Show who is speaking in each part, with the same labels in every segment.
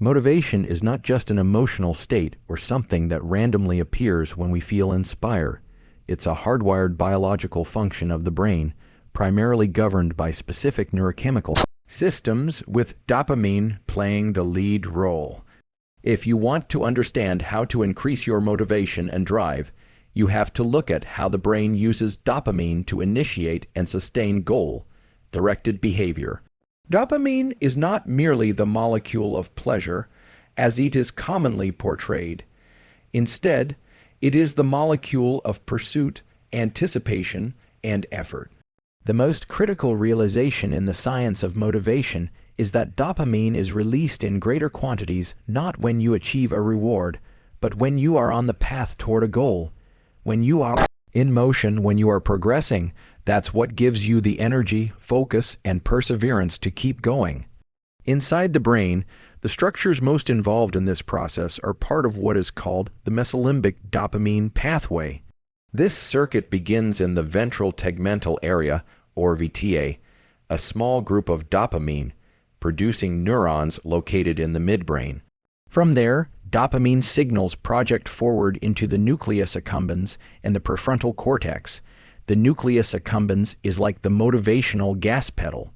Speaker 1: Motivation is not just an emotional state or something that randomly appears when we feel inspired. It's a hardwired biological function of the brain, primarily governed by specific neurochemical systems, with dopamine playing the lead role. If you want to understand how to increase your motivation and drive, you have to look at how the brain uses dopamine to initiate and sustain goal-directed behavior. Dopamine is not merely the molecule of pleasure, as it is commonly portrayed. Instead, it is the molecule of pursuit, anticipation, and effort. The most critical realization in the science of motivation is that dopamine is released in greater quantities not when you achieve a reward, but when you are on the path toward a goal. When you are in motion, when you are progressing, that's what gives you the energy, focus, and perseverance to keep going. Inside the brain, the structures most involved in this process are part of what is called the mesolimbic dopamine pathway. This circuit begins in the ventral tegmental area, or VTA, a small group of dopamine-producing neurons located in the midbrain. From there, dopamine signals project forward into the nucleus accumbens and the prefrontal cortex. The nucleus accumbens is like the motivational gas pedal.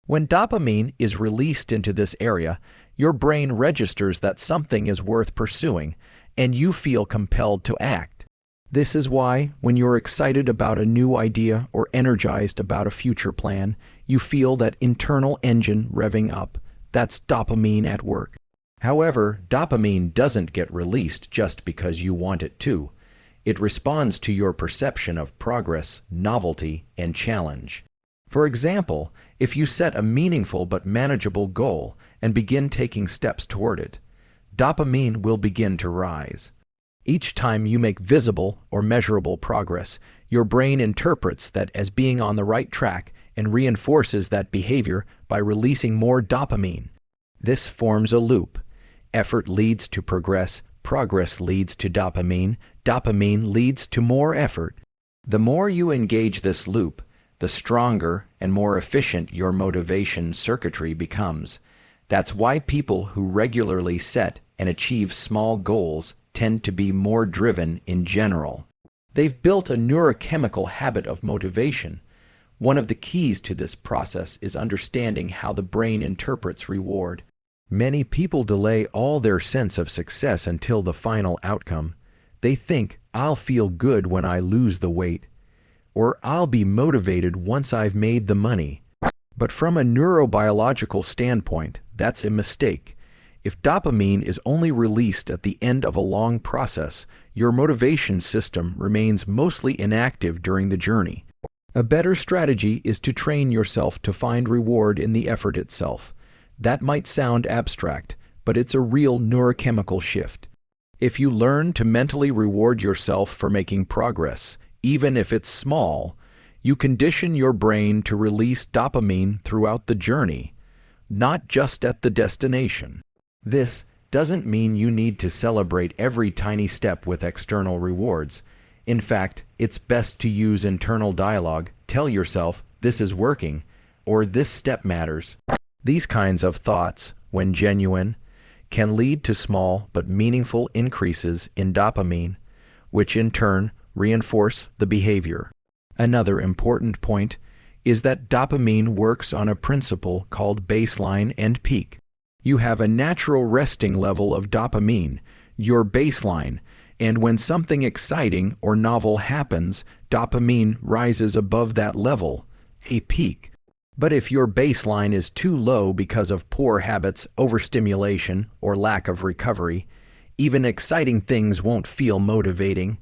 Speaker 1: When dopamine is released into this area, your brain registers that something is worth pursuing, and you feel compelled to act. This is why, when you're excited about a new idea or energized about a future plan, you feel that internal engine revving up. That's dopamine at work. However, dopamine doesn't get released just because you want it to. It responds to your perception of progress, novelty, and challenge. For example, if you set a meaningful but manageable goal and begin taking steps toward it, dopamine will begin to rise. Each time you make visible or measurable progress, your brain interprets that as being on the right track and reinforces that behavior by releasing more dopamine. This forms a loop. Effort leads to progress leads to dopamine leads to more effort. The more you engage this loop, the stronger and more efficient your motivation circuitry becomes. That's why people who regularly set and achieve small goals tend to be more driven in general. They've built a neurochemical habit of motivation. One of the keys to this process is understanding how the brain interprets reward. Many people delay all their sense of success until the final outcome. They think, I'll feel good when I lose the weight, or I'll be motivated once I've made the money. But from a neurobiological standpoint, that's a mistake. If dopamine is only released at the end of a long process, your motivation system remains mostly inactive during the journey. A better strategy is to train yourself to find reward in the effort itself. That might sound abstract, but it's a real neurochemical shift. If you learn to mentally reward yourself for making progress, even if it's small, you condition your brain to release dopamine throughout the journey, not just at the destination. This doesn't mean you need to celebrate every tiny step with external rewards. In fact, it's best to use internal dialogue. Tell yourself, this is working, or this step matters. These kinds of thoughts, when genuine, can lead to small but meaningful increases in dopamine, which in turn reinforce the behavior. Another important point is that dopamine works on a principle called baseline and peak. You have a natural resting level of dopamine, your baseline, and when something exciting or novel happens, dopamine rises above that level, a peak. But if your baseline is too low because of poor habits, overstimulation, or lack of recovery, even exciting things won't feel motivating.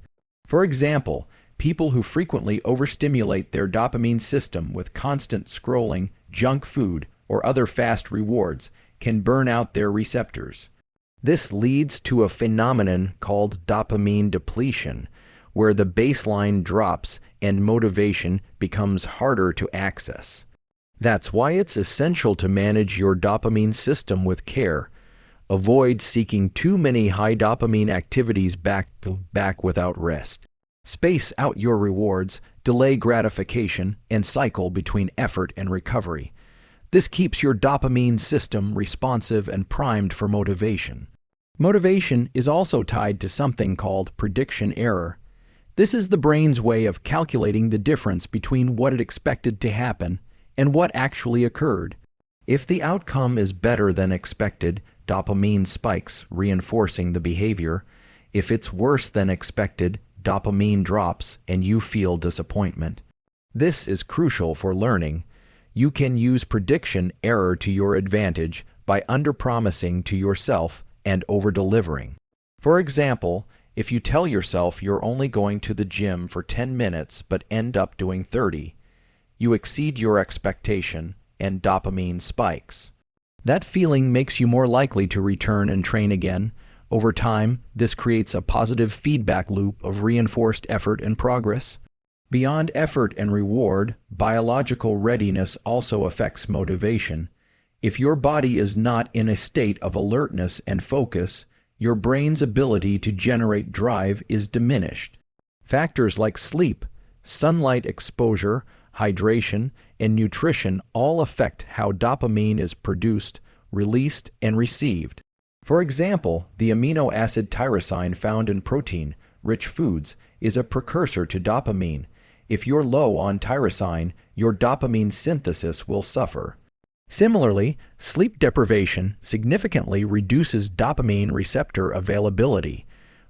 Speaker 1: For example, people who frequently overstimulate their dopamine system with constant scrolling, junk food, or other fast rewards can burn out their receptors. This leads to a phenomenon called dopamine depletion, where the baseline drops and motivation becomes harder to access. That's why it's essential to manage your dopamine system with care. Avoid seeking too many high dopamine activities back without rest. Space out your rewards, delay gratification, and cycle between effort and recovery. This keeps your dopamine system responsive and primed for motivation. Motivation is also tied to something called prediction error. This is the brain's way of calculating the difference between what it expected to happen and what actually occurred. If the outcome is better than expected, dopamine spikes, reinforcing the behavior. If it's worse than expected, dopamine drops and you feel disappointment. This is crucial for learning. You can use prediction error to your advantage by underpromising to yourself and over-delivering. For example, if you tell yourself you're only going to the gym for 10 minutes but end up doing 30, you exceed your expectation and dopamine spikes. That feeling makes you more likely to return and train again. Over time, this creates a positive feedback loop of reinforced effort and progress. Beyond effort and reward, biological readiness also affects motivation. If your body is not in a state of alertness and focus, your brain's ability to generate drive is diminished. Factors like sleep, sunlight exposure, hydration, and nutrition all affect how dopamine is produced, released, and received. For example, the amino acid tyrosine found in protein-rich foods is a precursor to dopamine. If you're low on tyrosine, your dopamine synthesis will suffer. Similarly, sleep deprivation significantly reduces dopamine receptor availability,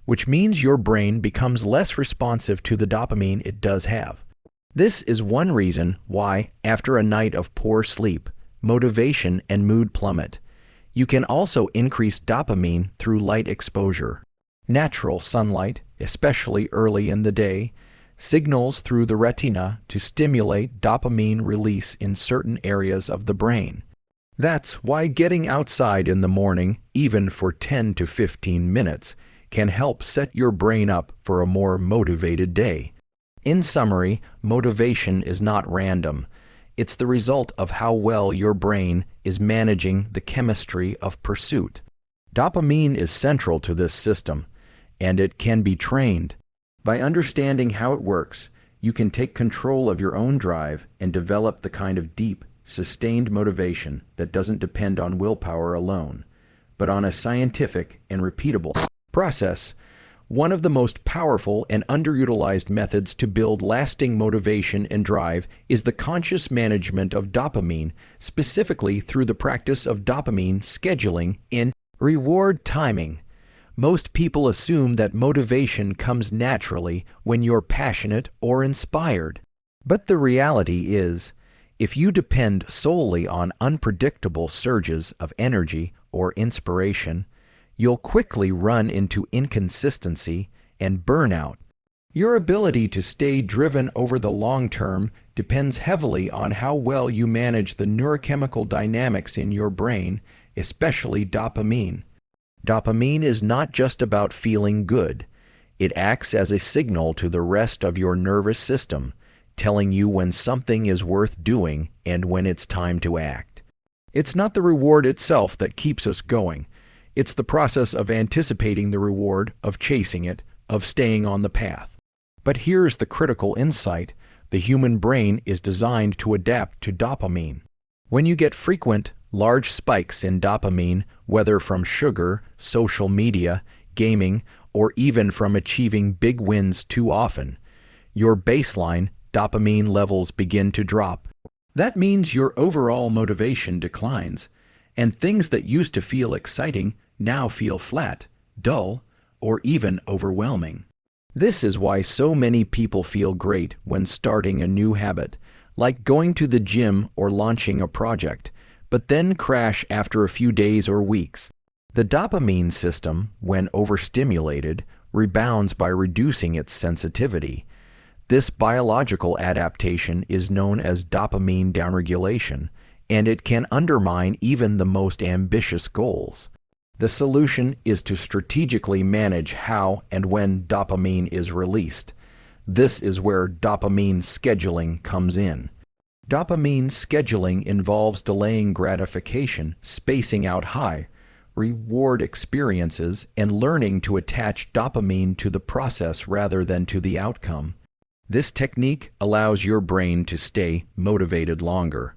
Speaker 1: which means your brain becomes less responsive to the dopamine it does have. This is one reason why, after a night of poor sleep, motivation and mood plummet. You can also increase dopamine through light exposure. Natural sunlight, especially early in the day, signals through the retina to stimulate dopamine release in certain areas of the brain. That's why getting outside in the morning, even for 10 to 15 minutes, can help set your brain up for a more motivated day. In summary, motivation is not random. It's the result of how well your brain is managing the chemistry of pursuit. Dopamine is central to this system, and it can be trained. By understanding how it works, you can take control of your own drive and develop the kind of deep, sustained motivation that doesn't depend on willpower alone, but on a scientific and repeatable process. One of the most powerful and underutilized methods to build lasting motivation and drive is the conscious management of dopamine, specifically through the practice of dopamine scheduling in reward timing. Most people assume that motivation comes naturally when you're passionate or inspired. But the reality is, if you depend solely on unpredictable surges of energy or inspiration, you'll quickly run into inconsistency and burnout. Your ability to stay driven over the long term depends heavily on how well you manage the neurochemical dynamics in your brain, especially dopamine. Dopamine is not just about feeling good. It acts as a signal to the rest of your nervous system, telling you when something is worth doing and when it's time to act. It's not the reward itself that keeps us going. It's the process of anticipating the reward, of chasing it, of staying on the path. But here's the critical insight. The human brain is designed to adapt to dopamine. When you get frequent, large spikes in dopamine, whether from sugar, social media, gaming, or even from achieving big wins too often, your baseline dopamine levels begin to drop. That means your overall motivation declines, and things that used to feel exciting now feel flat, dull, or even overwhelming. This is why so many people feel great when starting a new habit, like going to the gym or launching a project, but then crash after a few days or weeks. The dopamine system, when overstimulated, rebounds by reducing its sensitivity. This biological adaptation is known as dopamine downregulation, and it can undermine even the most ambitious goals. The solution is to strategically manage how and when dopamine is released. This is where dopamine scheduling comes in. Dopamine scheduling involves delaying gratification, spacing out high reward experiences, and learning to attach dopamine to the process rather than to the outcome. This technique allows your brain to stay motivated longer.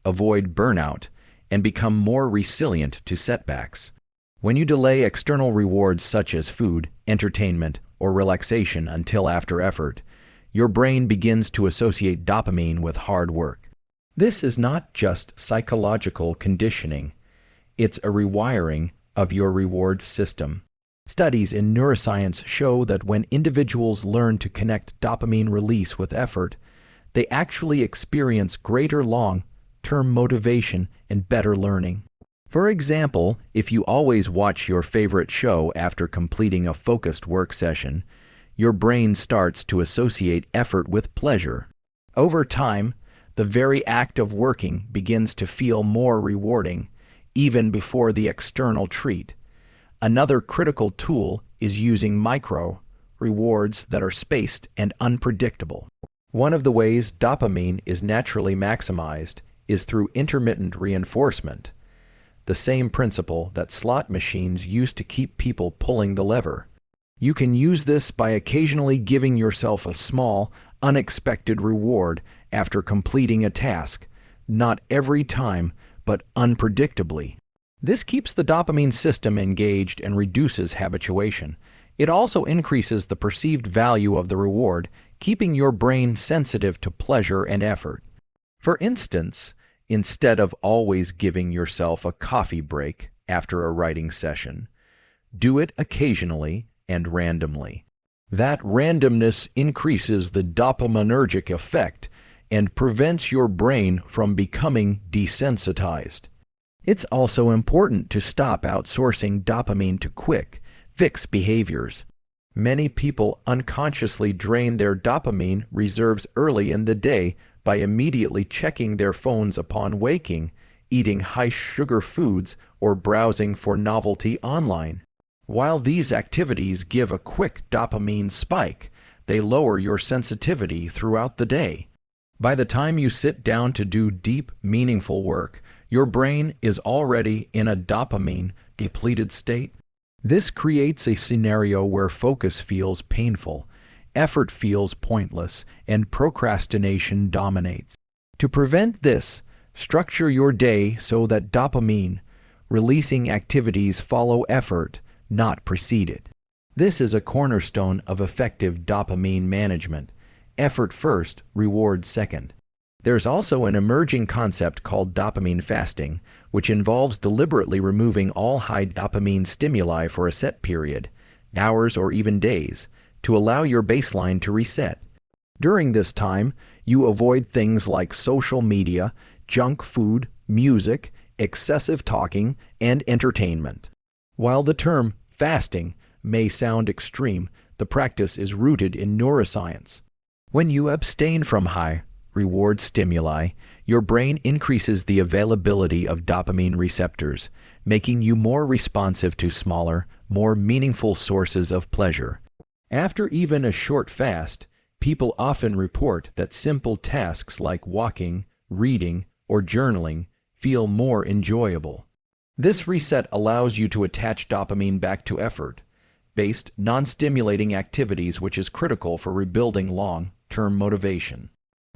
Speaker 1: avoid burnout, and become more resilient to setbacks. When you delay external rewards such as food, entertainment, or relaxation until after effort, your brain begins to associate dopamine with hard work. This is not just psychological conditioning, it's a rewiring of your reward system. Studies in neuroscience show that when individuals learn to connect dopamine release with effort, they actually experience greater long-term motivation and better learning. For example, if you always watch your favorite show after completing a focused work session, your brain starts to associate effort with pleasure. Over time, the very act of working begins to feel more rewarding, even before the external treat. Another critical tool is using micro rewards that are spaced and unpredictable. One of the ways dopamine is naturally maximized is through intermittent reinforcement, the same principle that slot machines used to keep people pulling the lever. You can use this by occasionally giving yourself a small, unexpected reward after completing a task, not every time, but unpredictably. This keeps the dopamine system engaged and reduces habituation. It also increases the perceived value of the reward, keeping your brain sensitive to pleasure and effort. For instance, instead of always giving yourself a coffee break after a writing session, do it occasionally and randomly. That randomness increases the dopaminergic effect and prevents your brain from becoming desensitized. It's also important to stop outsourcing dopamine to quick, fix behaviors. Many people unconsciously drain their dopamine reserves early in the day by immediately checking their phones upon waking, eating high-sugar foods, or browsing for novelty online. While these activities give a quick dopamine spike, they lower your sensitivity throughout the day. By the time you sit down to do deep, meaningful work, your brain is already in a dopamine-depleted state. This creates a scenario where focus feels painful, effort feels pointless, and procrastination dominates. To prevent this, structure your day so that dopamine-releasing activities follow effort, not precede it. This is a cornerstone of effective dopamine management. Effort first, reward second. There's also an emerging concept called dopamine fasting, which involves deliberately removing all high dopamine stimuli for a set period, hours or even days, to allow your baseline to reset. During this time, you avoid things like social media, junk food, music, excessive talking, and entertainment. While the term fasting may sound extreme, the practice is rooted in neuroscience. When you abstain from high reward stimuli, your brain increases the availability of dopamine receptors, making you more responsive to smaller, more meaningful sources of pleasure. After even a short fast, people often report that simple tasks like walking, reading, or journaling feel more enjoyable. This reset allows you to attach dopamine back to effort-based, non-stimulating activities, which is critical for rebuilding long-term motivation.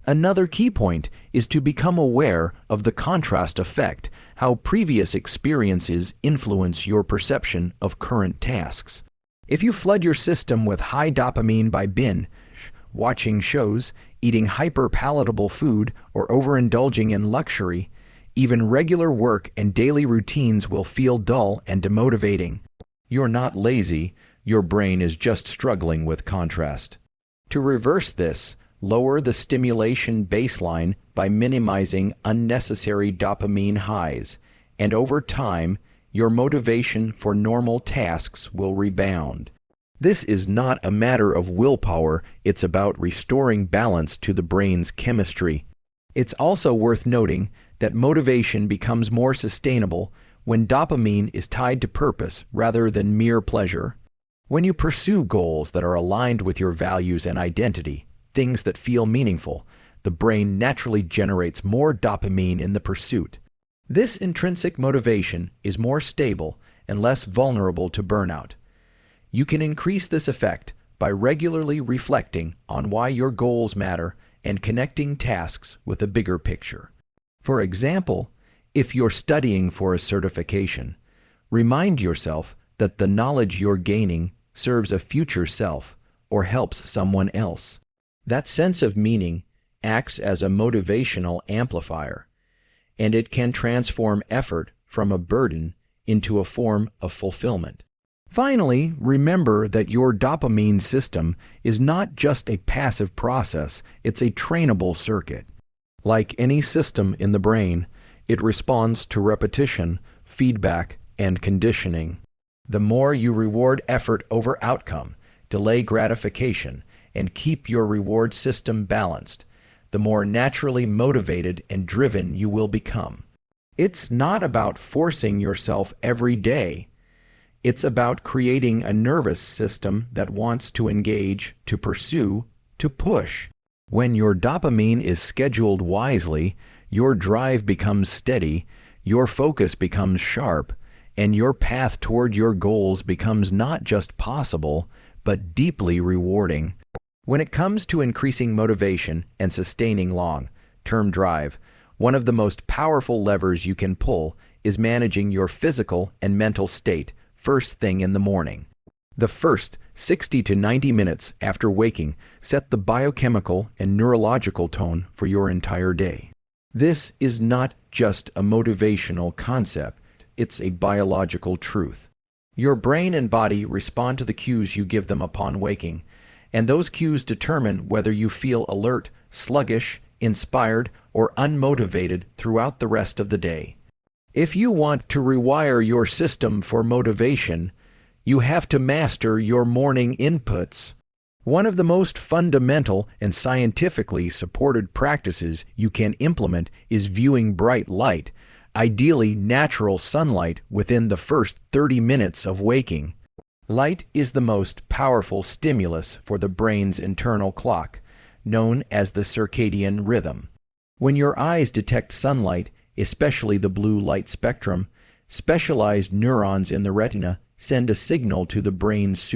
Speaker 1: Another key point is to become aware of the contrast effect, how previous experiences influence your perception of current tasks. If you flood your system with high dopamine by binge watching shows, eating hyper-palatable food, or overindulging in luxury, even regular work and daily routines will feel dull and demotivating. You're not lazy, your brain is just struggling with contrast. To reverse this, lower the stimulation baseline by minimizing unnecessary dopamine highs, and over time, your motivation for normal tasks will rebound. This is not a matter of willpower, it's about restoring balance to the brain's chemistry. It's also worth noting that motivation becomes more sustainable when dopamine is tied to purpose rather than mere pleasure. When you pursue goals that are aligned with your values and identity, things that feel meaningful, the brain naturally generates more dopamine in the pursuit. This intrinsic motivation is more stable and less vulnerable to burnout. You can increase this effect by regularly reflecting on why your goals matter and connecting tasks with a bigger picture. For example, if you're studying for a certification, remind yourself that the knowledge you're gaining serves a future self or helps someone else. That sense of meaning acts as a motivational amplifier, and it can transform effort from a burden into a form of fulfillment. Finally, remember that your dopamine system is not just a passive process, it's a trainable circuit. Like any system in the brain, it responds to repetition, feedback, and conditioning. The more you reward effort over outcome, delay gratification, and keep your reward system balanced, the more naturally motivated and driven you will become. It's not about forcing yourself every day. It's about creating a nervous system that wants to engage, to pursue, to push. When your dopamine is scheduled wisely, your drive becomes steady, your focus becomes sharp, and your path toward your goals becomes not just possible, but deeply rewarding. When it comes to increasing motivation and sustaining long-term drive, one of the most powerful levers you can pull is managing your physical and mental state first thing in the morning. The first 60 to 90 minutes after waking set the biochemical and neurological tone for your entire day. This is not just a motivational concept, it's a biological truth. Your brain and body respond to the cues you give them upon waking, and those cues determine whether you feel alert, sluggish, inspired, or unmotivated throughout the rest of the day. If you want to rewire your system for motivation, you have to master your morning inputs. One of the most fundamental and scientifically supported practices you can implement is viewing bright light, ideally natural sunlight, within the first 30 minutes of waking. Light is the most powerful stimulus for the brain's internal clock, known as the circadian rhythm. When your eyes detect sunlight, especially the blue light spectrum, specialized neurons in the retina send a signal to the brain's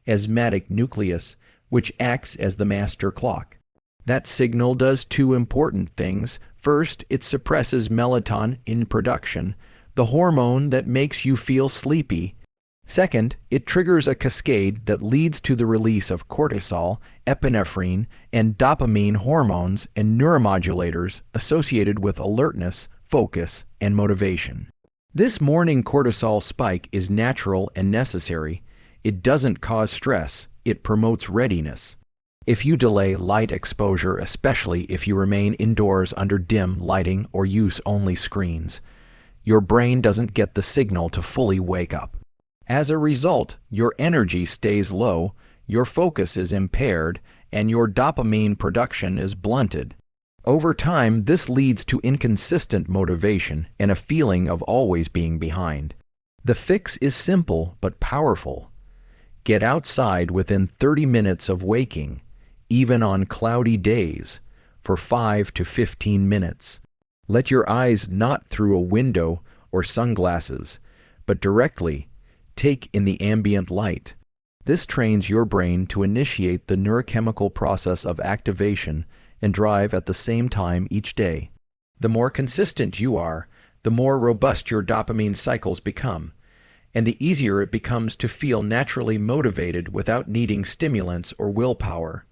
Speaker 1: asthmatic nucleus, which acts as the master clock. That signal does two important things. First, it suppresses melatonin production, the hormone that makes you feel sleepy. Second, it triggers a cascade that leads to the release of cortisol, epinephrine, and dopamine hormones and neuromodulators associated with alertness, focus, and motivation. This morning cortisol spike is natural and necessary. It doesn't cause stress, it promotes readiness. If you delay light exposure, especially if you remain indoors under dim lighting or use only screens, your brain doesn't get the signal to fully wake up. As a result, your energy stays low, your focus is impaired, and your dopamine production is blunted. Over time, this leads to inconsistent motivation and a feeling of always being behind. The fix is simple but powerful. Get outside within 30 minutes of waking, even on cloudy days, for 5 to 15 minutes. Let your eyes not through a window or sunglasses, but directly take in the ambient light. This trains your brain to initiate the neurochemical process of activation and drive at the same time each day. The more consistent you are, the more robust your dopamine cycles become, and the easier it becomes to feel naturally motivated without needing stimulants or willpower.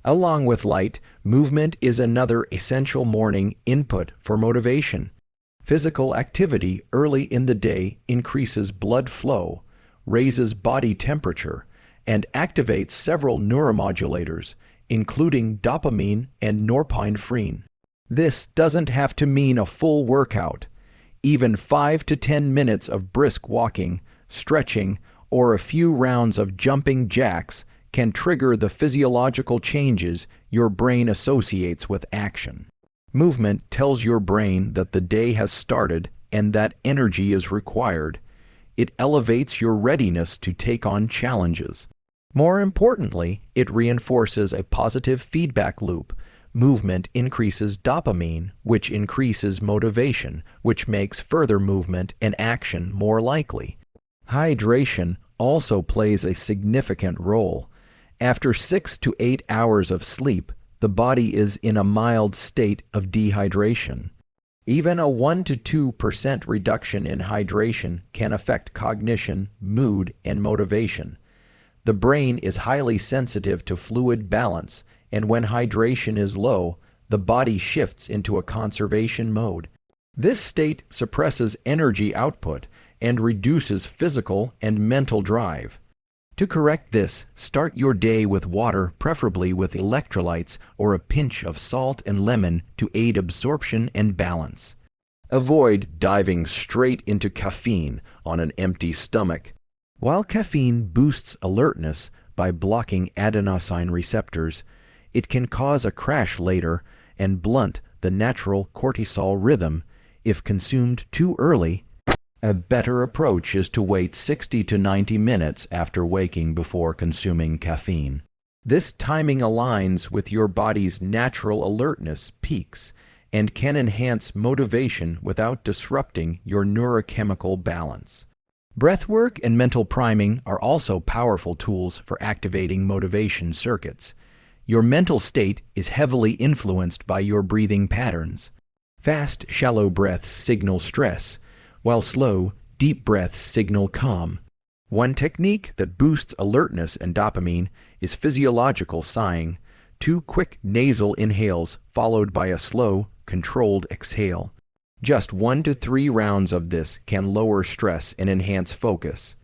Speaker 1: Along with light, movement is another essential morning input for motivation. Physical activity early in the day increases blood flow, raises body temperature, and activates several neuromodulators, including dopamine and norepinephrine. This doesn't have to mean a full workout. Even 5 to 10 minutes of brisk walking, stretching, or a few rounds of jumping jacks can trigger the physiological changes your brain associates with action. Movement tells your brain that the day has started and that energy is required. It elevates your readiness to take on challenges. More importantly, it reinforces a positive feedback loop. Movement increases dopamine, which increases motivation, which makes further movement and action more likely. Hydration also plays a significant role. After 6 to 8 hours of sleep, the body is in a mild state of dehydration. Even a 1 to 2% reduction in hydration can affect cognition, mood, and motivation. The brain is highly sensitive to fluid balance, and when hydration is low, the body shifts into a conservation mode. This state suppresses energy output and reduces physical and mental drive. To correct this, start your day with water, preferably with electrolytes or a pinch of salt and lemon to aid absorption and balance. Avoid diving straight into caffeine on an empty stomach. While caffeine boosts alertness by blocking adenosine receptors, it can cause a crash later and blunt the natural cortisol rhythm if consumed too early. A better approach is to wait 60 to 90 minutes after waking before consuming caffeine. This timing aligns with your body's natural alertness peaks and can enhance motivation without disrupting your neurochemical balance. Breathwork and mental priming are also powerful tools for activating motivation circuits. Your mental state is heavily influenced by your breathing patterns. Fast, shallow breaths signal stress, while slow, deep breaths signal calm. One technique that boosts alertness and dopamine is physiological sighing, 2 quick nasal inhales followed by a slow, controlled exhale. Just 1 to 3 rounds of this can lower stress and enhance focus.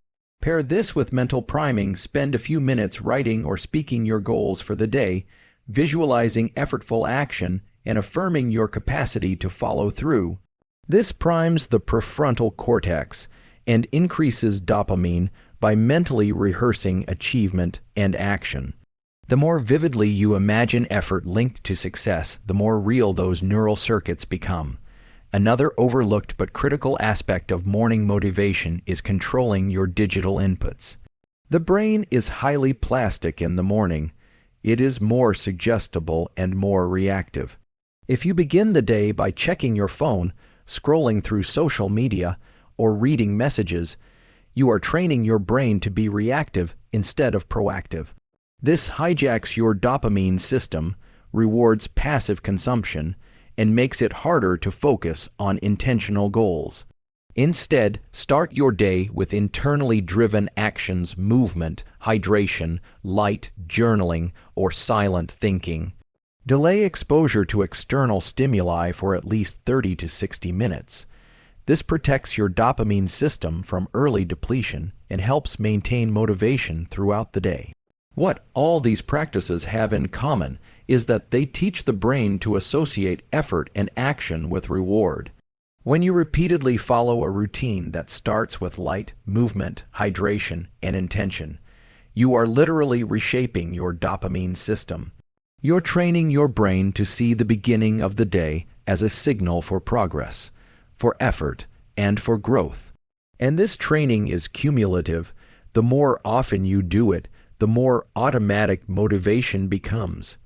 Speaker 1: Pair this with mental priming. Spend a few minutes writing or speaking your goals for the day, visualizing effortful action, and affirming your capacity to follow through. This primes the prefrontal cortex and increases dopamine by mentally rehearsing achievement and action. The more vividly you imagine effort linked to success, the more real those neural circuits become. Another overlooked but critical aspect of morning motivation is controlling your digital inputs. The brain is highly plastic in the morning. It is more suggestible and more reactive. If you begin the day by checking your phone, scrolling through social media, or reading messages, you are training your brain to be reactive instead of proactive. This hijacks your dopamine system, rewards passive consumption, and makes it harder to focus on intentional goals. Instead, start your day with internally driven actions, movement, hydration, light, journaling, or silent thinking. Delay exposure to external stimuli for at least 30 to 60 minutes. This protects your dopamine system from early depletion and helps maintain motivation throughout the day. What all these practices have in common is that they teach the brain to associate effort and action with reward. When you repeatedly follow a routine that starts with light, movement, hydration, and intention, you are literally reshaping your dopamine system. You're training your brain to see the beginning of the day as a signal for progress, for effort, and for growth. And this training is cumulative. The more often you do it, the more automatic motivation becomes.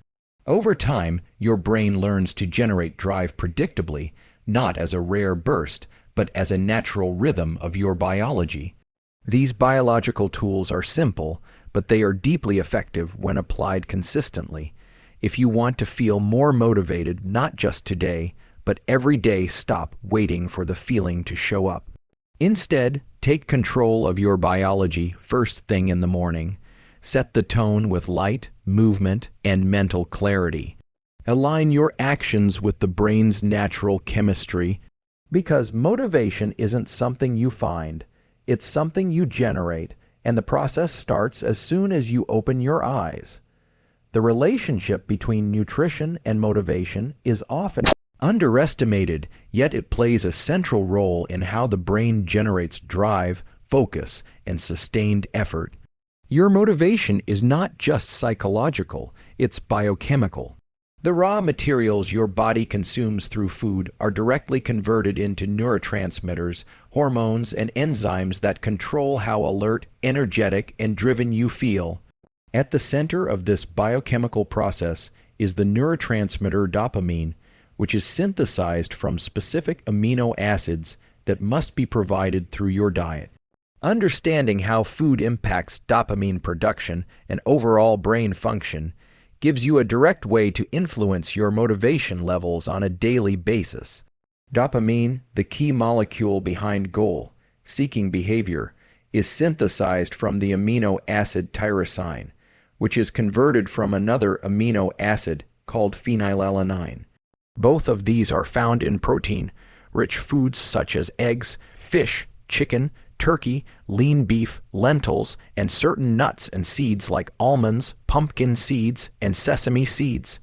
Speaker 1: Over time, your brain learns to generate drive predictably, not as a rare burst, but as a natural rhythm of your biology. These biological tools are simple, but they are deeply effective when applied consistently. If you want to feel more motivated, not just today, but every day, stop waiting for the feeling to show up. Instead, take control of your biology first thing in the morning. Set the tone with light, movement, and mental clarity. Align your actions with the brain's natural chemistry, because motivation isn't something you find, it's something you generate, and the process starts as soon as you open your eyes. The relationship between nutrition and motivation is often underestimated, yet it plays a central role in how the brain generates drive, focus, and sustained effort. Your motivation is not just psychological, it's biochemical. The raw materials your body consumes through food are directly converted into neurotransmitters, hormones, and enzymes that control how alert, energetic, and driven you feel. At the center of this biochemical process is the neurotransmitter dopamine, which is synthesized from specific amino acids that must be provided through your diet. Understanding how food impacts dopamine production and overall brain function gives you a direct way to influence your motivation levels on a daily basis. Dopamine, the key molecule behind goal-seeking behavior, is synthesized from the amino acid tyrosine, which is converted from another amino acid called phenylalanine. Both of these are found in protein-rich foods such as eggs, fish, chicken, turkey, lean beef, lentils, and certain nuts and seeds like almonds, pumpkin seeds, and sesame seeds.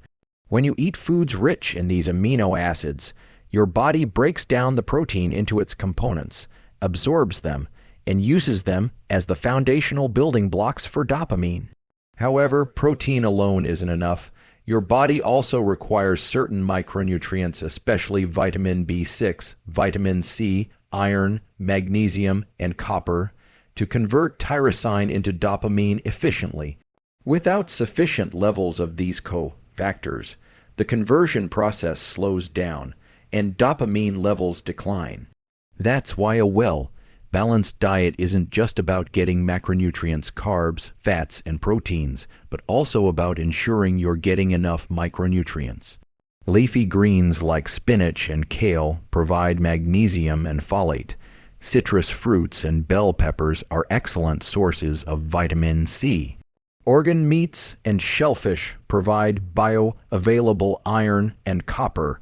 Speaker 1: When you eat foods rich in these amino acids, your body breaks down the protein into its components, absorbs them, and uses them as the foundational building blocks for dopamine. However, protein alone isn't enough. Your body also requires certain micronutrients, especially vitamin B6, vitamin C, iron, magnesium, and copper, to convert tyrosine into dopamine efficiently. Without sufficient levels of these cofactors, the conversion process slows down, and dopamine levels decline. That's why a well-balanced diet isn't just about getting macronutrients, carbs, fats, and proteins, but also about ensuring you're getting enough micronutrients. Leafy greens like spinach and kale provide magnesium and folate. Citrus fruits and bell peppers are excellent sources of vitamin C. Organ meats and shellfish provide bioavailable iron and copper.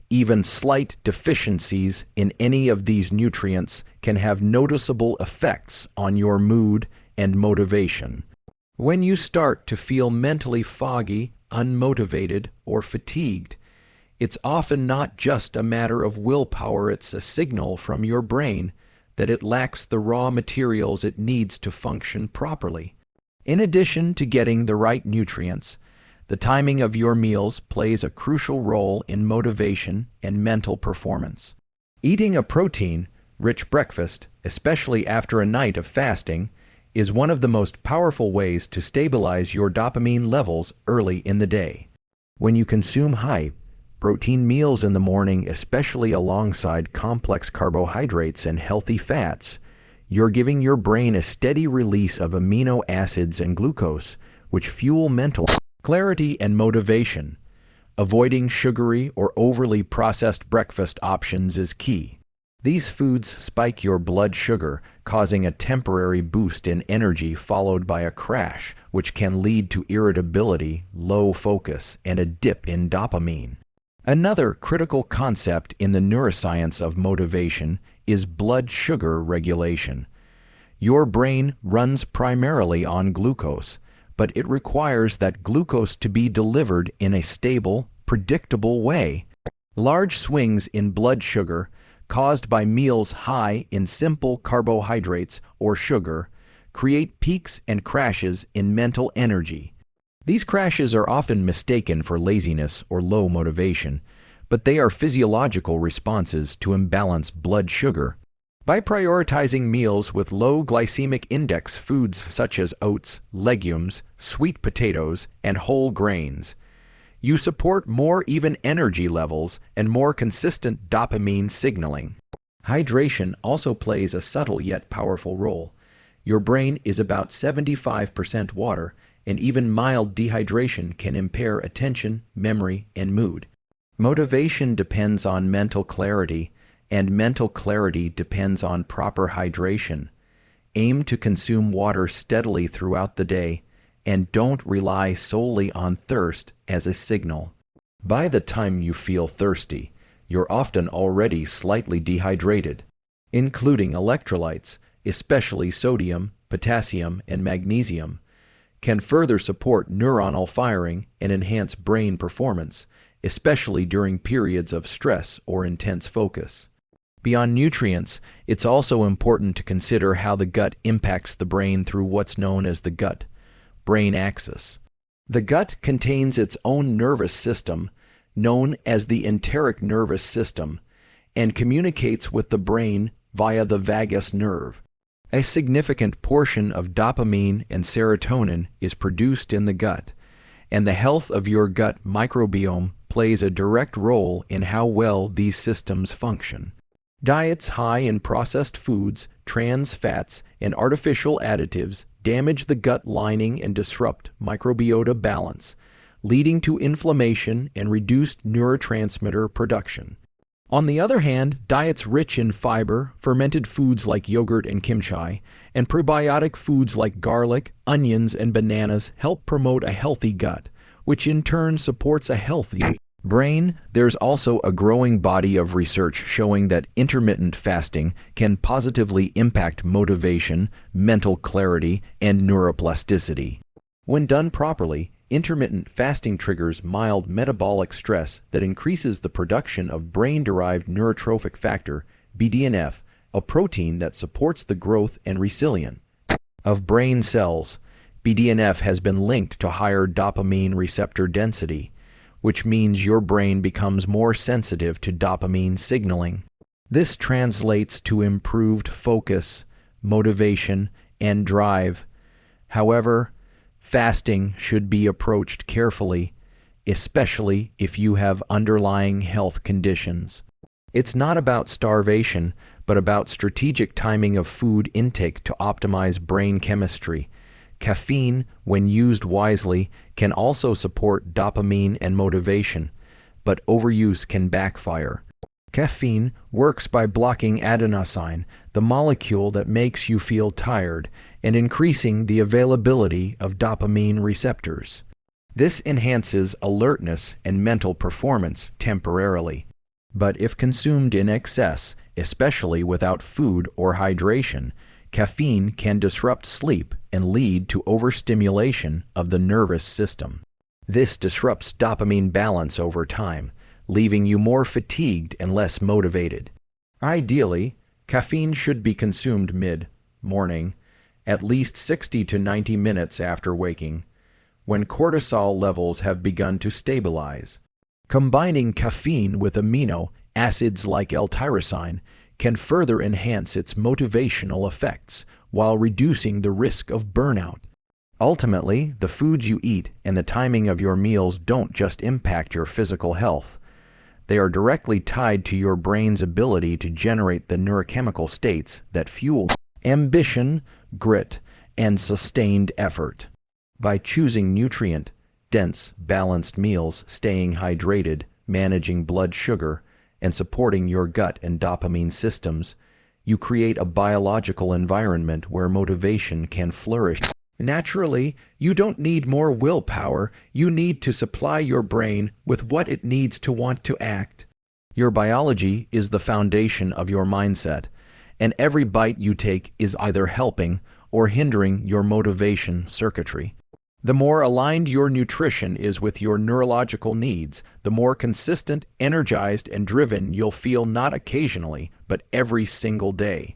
Speaker 1: Even slight deficiencies in any of these nutrients can have noticeable effects on your mood and motivation. When you start to feel mentally foggy, unmotivated, or fatigued, it's often not just a matter of willpower, it's a signal from your brain that it lacks the raw materials it needs to function properly. In addition to getting the right nutrients, the timing of your meals plays a crucial role in motivation and mental performance. Eating a protein-rich breakfast, especially after a night of fasting, is one of the most powerful ways to stabilize your dopamine levels early in the day. When you consume high-protein meals in the morning, especially alongside complex carbohydrates and healthy fats, you're giving your brain a steady release of amino acids and glucose, which fuel mental clarity and motivation. Avoiding sugary or overly processed breakfast options is key. These foods spike your blood sugar, causing a temporary boost in energy followed by a crash, which can lead to irritability, low focus, and a dip in dopamine. Another critical concept in the neuroscience of motivation is blood sugar regulation. Your brain runs primarily on glucose, but it requires that glucose to be delivered in a stable, predictable way. Large swings in blood sugar caused by meals high in simple carbohydrates or sugar create peaks and crashes in mental energy. These crashes are often mistaken for laziness or low motivation, but they are physiological responses to imbalanced blood sugar. By prioritizing meals with low glycemic index foods such as oats, legumes, sweet potatoes, and whole grains, you support more even energy levels and more consistent dopamine signaling. Hydration also plays a subtle yet powerful role. Your brain is about 75% water, and even mild dehydration can impair attention, memory, and mood. Motivation depends on mental clarity, and mental clarity depends on proper hydration. Aim to consume water steadily throughout the day, and don't rely solely on thirst as a signal. By the time you feel thirsty, you're often already slightly dehydrated. Including electrolytes, especially sodium, potassium, and magnesium, can further support neuronal firing and enhance brain performance, especially during periods of stress or intense focus. Beyond nutrients, it's also important to consider how the gut impacts the brain through what's known as the gut-brain axis. The gut contains its own nervous system, known as the enteric nervous system, and communicates with the brain via the vagus nerve. A significant portion of dopamine and serotonin is produced in the gut, and the health of your gut microbiome plays a direct role in how well these systems function. Diets high in processed foods, trans fats, and artificial additives damage the gut lining and disrupt microbiota balance, leading to inflammation and reduced neurotransmitter production. On the other hand, diets rich in fiber, fermented foods like yogurt and kimchi, and prebiotic foods like garlic, onions, and bananas help promote a healthy gut, which in turn supports a healthy brain. There's also a growing body of research showing that intermittent fasting can positively impact motivation, mental clarity, and neuroplasticity. When done properly, intermittent fasting triggers mild metabolic stress that increases the production of brain-derived neurotrophic factor, BDNF, a protein that supports the growth and resilience of brain cells. BDNF has been linked to higher dopamine receptor density, which means your brain becomes more sensitive to dopamine signaling. This translates to improved focus, motivation, and drive. However, fasting should be approached carefully, especially if you have underlying health conditions. It's not about starvation, but about strategic timing of food intake to optimize brain chemistry. Caffeine, when used wisely, can also support dopamine and motivation, but overuse can backfire. Caffeine works by blocking adenosine, the molecule that makes you feel tired, and increasing the availability of dopamine receptors. This enhances alertness and mental performance temporarily. But if consumed in excess, especially without food or hydration, caffeine can disrupt sleep and lead to overstimulation of the nervous system. This disrupts dopamine balance over time, leaving you more fatigued and less motivated. Ideally, caffeine should be consumed mid-morning, at least 60 to 90 minutes after waking, when cortisol levels have begun to stabilize. Combining caffeine with amino acids like L-tyrosine can further enhance its motivational effects while reducing the risk of burnout. Ultimately, the foods you eat and the timing of your meals don't just impact your physical health. They are directly tied to your brain's ability to generate the neurochemical states that fuel ambition, grit, and sustained effort. By choosing nutrient-dense, balanced meals, staying hydrated, managing blood sugar, and supporting your gut and dopamine systems, you create a biological environment where motivation can flourish. Naturally, you don't need more willpower. You need to supply your brain with what it needs to want to act. Your biology is the foundation of your mindset, and every bite you take is either helping or hindering your motivation circuitry. The more aligned your nutrition is with your neurological needs, the more consistent, energized, and driven you'll feel, not occasionally, but every single day.